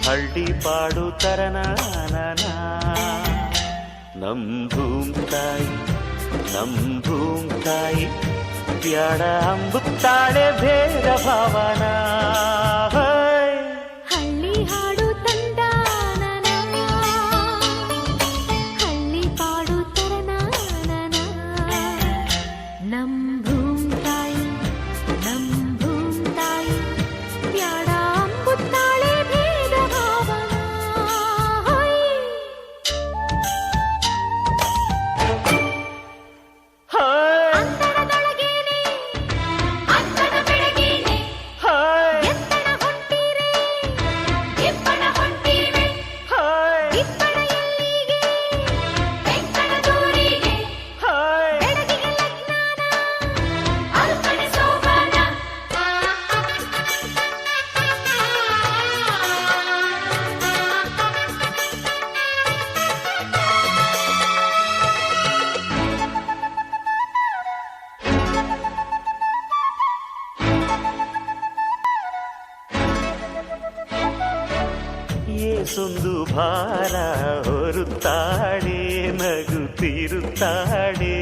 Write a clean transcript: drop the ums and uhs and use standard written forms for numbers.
ಹಳ್ಳಿ ಪಾಡು ತರನಾನನ ನಮ್ ಭೂಮ್ ತಾಯಿ ಬ್ಯಾಡ ಅಂಬುತ್ತಾಳೆ ಭೇದ ಭಾವನ ಹಳ್ಳಿ ಹಾಡು ತಂದಾನನ ಹಳ್ಳಿ ಪಾಡು ತರನಾನನ ನಮ್ ಭೂಮ್ ತಾಯಿ ಬ್ಯಾಡ ಅಂಬುತ್ತಾಳೆ ಭೇದ ಭಾವನ ಅಂತರದೊಳಗೇನೆ ಅಂತದ ಬೆಳಗೇನೆ ಎತ್ತಡ ಹೊಂಟಿರೆ ಇಬ್ಬಣ ಹೊಂಟಿವೆ ಇಬ್ಬಣ ಎಲ್ಲಿಗೆ ಬೆಂಕಣ ದೂರಿಗೆ ಬೆಳಗಿಗೆ ಲಗ್ನಾನ ಅಲ್ಕಣೆ ಸೋಬಾನ ಏಸೊಂದು ಭಾರ ಹೊರುತ್ತಾಳೆ ನಗುತ್ತಿರುತ್ತಾಳೆ